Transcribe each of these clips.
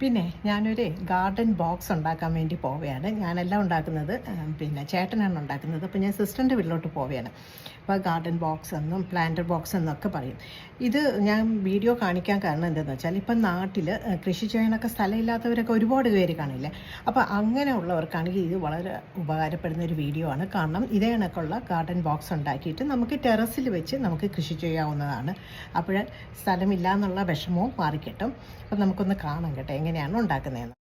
പിന്നെ ഞാനൊരു garden box ഉണ്ടാക്കാൻ വേണ്ടി പോവുകയാണ്. ഞാനല്ല ഉണ്ടാക്കുന്നത്. പിന്നെ ചേട്ടനാണ് ഉണ്ടാക്കുന്നത്. അപ്പോൾ ഞാൻ സിസ്റ്ററിൻ്റെ വീട്ടിലോട്ട് പോവുകയാണ്. അപ്പോൾ ഗാർഡൻ ബോക്സ് എന്നും പ്ലാന്റർ ബോക്സ് എന്നൊക്കെ പറയും. ഇത് ഞാൻ വീഡിയോ കാണിക്കാൻ കാരണം എന്താണെന്ന് വെച്ചാൽ ഇപ്പം നാട്ടിൽ കൃഷി ചെയ്യാനൊക്കെ സ്ഥലമില്ലാത്തവരൊക്കെ ഒരുപാട് പേര് കാണില്ലേ. അപ്പോൾ അങ്ങനെയുള്ളവർക്കാണെങ്കിൽ ഇത് വളരെ ഉപകാരപ്പെടുന്ന ഒരു വീഡിയോ ആണ്. കാരണം ഇതേ കണക്കുള്ള ഗാർഡൻ ബോക്സ് ഉണ്ടാക്കിയിട്ട് നമുക്ക് ടെറസിൽ വെച്ച് നമുക്ക് കൃഷി ചെയ്യാവുന്നതാണ്. അപ്പോൾ സ്ഥലമില്ല എന്നുള്ള വിഷമവും മാറിക്കിട്ടും. അപ്പം നമുക്കൊന്ന് കാണാം കേട്ടോ എങ്ങനെയാണ് ഉണ്ടാക്കുന്നതെന്ന്.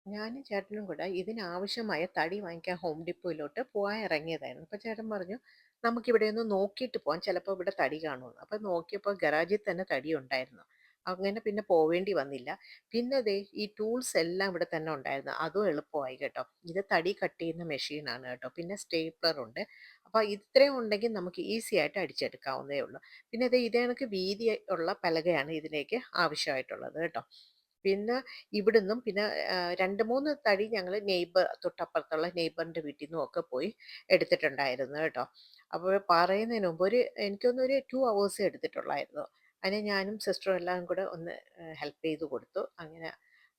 ഞാനും ചേട്ടനും കൂടെ ഇതിനാവശ്യമായ തടി വാങ്ങിക്കാൻ ഹോം ഡിപ്പോയിലോട്ട് പോകാൻ ഇറങ്ങിയതായിരുന്നു. അപ്പോൾ ചേട്ടൻ പറഞ്ഞു നമുക്കിവിടെ ഒന്ന് നോക്കിയിട്ട് പോകാം, ചിലപ്പോൾ ഇവിടെ തടി കാണുമെന്ന്. അപ്പോൾ നോക്കിയപ്പോൾ ഗരാജിൽ തന്നെ തടി ഉണ്ടായിരുന്നു. അങ്ങനെ പിന്നെ പോവേണ്ടി വന്നില്ല. പിന്നെ ദേ ഈ ടൂൾസ് എല്ലാം ഇവിടെ തന്നെ ഉണ്ടായിരുന്നു. അതും എളുപ്പമായി കേട്ടോ. ഇത് തടി കട്ട് ചെയ്യുന്ന മെഷീനാണ് കേട്ടോ. പിന്നെ സ്റ്റേപ്ലർ ഉണ്ട്. അപ്പോൾ ഇത്രയും ഉണ്ടെങ്കിൽ നമുക്ക് ഈസി ആയിട്ട് അടിച്ചെടുക്കാവുന്നതേ ഉള്ളൂ. പിന്നെ ഇതേ കണക്ക് വീതി ഉള്ള പലകയാണ് ഇതിലേക്ക് ആവശ്യമായിട്ടുള്ളത് കേട്ടോ. പിന്നെ ഇവിടുന്നും പിന്നെ 2, 3 തടി ഞങ്ങൾ തൊട്ടപ്പുറത്തുള്ള നെയ്ബറിൻ്റെ വീട്ടിൽ നിന്നും ഒക്കെ പോയി എടുത്തിട്ടുണ്ടായിരുന്നു കേട്ടോ. അപ്പോൾ പറയുന്നതിന് മുമ്പ് എനിക്ക് തോന്നുന്നു ഒരു 2 അവേഴ്സേ എടുത്തിട്ടുള്ളായിരുന്നു. അതിന് ഞാനും സിസ്റ്ററും എല്ലാം കൂടെ ഒന്ന് ഹെൽപ്പ് ചെയ്ത് കൊടുത്തു. അങ്ങനെ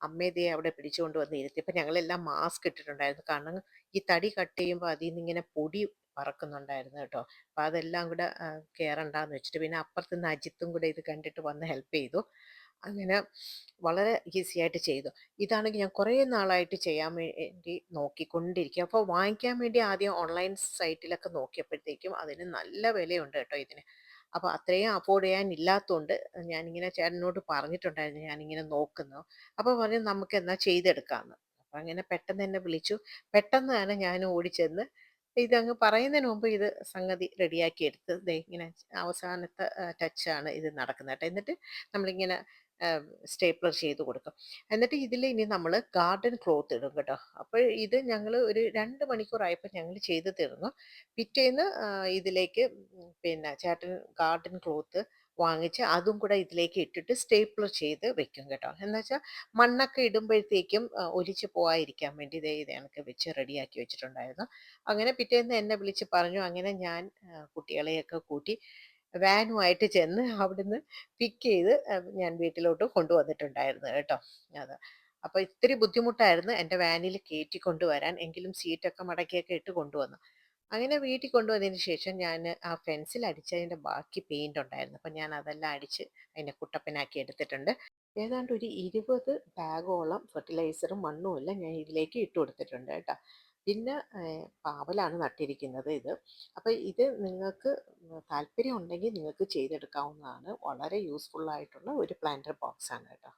അമ്മയെ ദേ അവിടെ പിടിച്ചുകൊണ്ട് വന്ന് ഇരുത്തിയപ്പോൾ ഞങ്ങളെല്ലാം മാസ്ക് ഇട്ടിട്ടുണ്ടായിരുന്നു. കാരണം ഈ തടി കട്ട് ചെയ്യുമ്പോൾ അതിൽ നിന്നിങ്ങനെ പൊടി പറക്കുന്നുണ്ടായിരുന്നു കേട്ടോ. അപ്പോൾ അതെല്ലാം കൂടെ കയറണ്ടാന്ന് വെച്ചിട്ട് പിന്നെ അപ്പുറത്ത് നിന്ന് അജിത്തും കൂടെ ഇത് കണ്ടിട്ട് വന്ന് ഹെൽപ്പ് ചെയ്തു. അങ്ങനെ വളരെ ഈസി ആയിട്ട് ചെയ്തു. ഇതാണെങ്കിൽ ഞാൻ കുറേ നാളായിട്ട് ചെയ്യാൻ വേണ്ടി നോക്കിക്കൊണ്ടിരിക്കുക. അപ്പോൾ വാങ്ങിക്കാൻ വേണ്ടി ആദ്യം ഓൺലൈൻ സൈറ്റിലൊക്കെ നോക്കിയപ്പോഴത്തേക്കും അതിന് നല്ല വിലയുണ്ട് കേട്ടോ ഇതിന്. അപ്പോൾ അത്രയും അഫോർഡ് ചെയ്യാനില്ലാത്തതുകൊണ്ട് ഞാനിങ്ങനെ ചേട്ടനോട് പറഞ്ഞിട്ടുണ്ടായിരുന്നു ഞാനിങ്ങനെ നോക്കുന്നു. അപ്പോൾ പറഞ്ഞു നമുക്ക് എന്നാൽ ചെയ്തെടുക്കാമെന്ന്. അപ്പോൾ അങ്ങനെ പെട്ടെന്ന് എന്നെ വിളിച്ചു. പെട്ടെന്നാണ് ഞാൻ ഓടിച്ചെന്ന് ഇതങ്ങ് പറയുന്നതിന് മുമ്പ് ഇത് സംഗതി റെഡിയാക്കി എടുത്ത് ദേ ഇങ്ങനെ അവസാനത്തെ ടച്ചാണ് ഇത് നടക്കുന്നത് കേട്ടോ. എന്നിട്ട് നമ്മളിങ്ങനെ സ്റ്റേപ്ലർ ചെയ്ത് കൊടുക്കും. എന്നിട്ട് ഇതിൽ ഇനി നമ്മൾ ഗാർഡൻ ക്ലോത്ത് ഇടും കേട്ടോ. അപ്പോൾ ഇത് ഞങ്ങൾ ഒരു 2 മണിക്കൂറായപ്പോൾ ഞങ്ങൾ ചെയ്ത് തീർന്നു. പിറ്റേന്ന് ഇതിലേക്ക് പിന്നെ ചേട്ടൻ ഗാർഡൻ ക്ലോത്ത് വാങ്ങിച്ച് അതും കൂടെ ഇതിലേക്ക് ഇട്ടിട്ട് സ്റ്റേപ്ലർ ചെയ്ത് വെക്കും കേട്ടോ. എന്നുവെച്ചാൽ മണ്ണൊക്കെ ഇടുമ്പോഴത്തേക്കും ഒലിച്ച് പോകാതിരിക്കാൻ വേണ്ടി ഇത് കണക്ക് വെച്ച് റെഡിയാക്കി വെച്ചിട്ടുണ്ടായിരുന്നു. അങ്ങനെ പിറ്റേന്ന് എന്നെ വിളിച്ച് പറഞ്ഞു. അങ്ങനെ ഞാൻ കുട്ടികളെയൊക്കെ കൂട്ടി വാനുമായിട്ട് ചെന്ന് അവിടുന്ന് പിക്ക് ചെയ്ത് ഞാൻ വീട്ടിലോട്ട് കൊണ്ടുവന്നിട്ടുണ്ടായിരുന്നു കേട്ടോ. അത് അപ്പോൾ ഇത്തിരി ബുദ്ധിമുട്ടായിരുന്നു എൻ്റെ വാനിൽ കയറ്റി കൊണ്ടുവരാൻ. എങ്കിലും സീറ്റൊക്കെ മടക്കിയൊക്കെ ഇട്ട് കൊണ്ടുവന്നു. അങ്ങനെ വീട്ടിൽ കൊണ്ടുവന്നതിന് ശേഷം ഞാൻ ആ ഫെൻസിൽ അടിച്ചതിൻ്റെ ബാക്കി പെയിൻ്റ് ഉണ്ടായിരുന്നു. അപ്പം ഞാൻ അതെല്ലാം അടിച്ച് അതിനെ കുട്ടപ്പനാക്കി എടുത്തിട്ടുണ്ട്. ഏതാണ്ട് ഒരു 20 ബാഗോളം ഫെർട്ടിലൈസറും മണ്ണും എല്ലാം ഞാൻ ഇതിലേക്ക് ഇട്ട് കൊടുത്തിട്ടുണ്ട് കേട്ടോ. പിന്നെ പാവലാണ് നട്ടിരിക്കുന്നത് ഇത്. അപ്പോൾ ഇത് നിങ്ങൾക്ക് താല്പര്യം ഉണ്ടെങ്കിൽ നിങ്ങൾക്ക് ചെയ്തെടുക്കാവുന്നതാണ്. വളരെ യൂസ്ഫുൾ ആയിട്ടുള്ള ഒരു പ്ലാന്റർ ബോക്സ് ആണ് കേട്ടോ.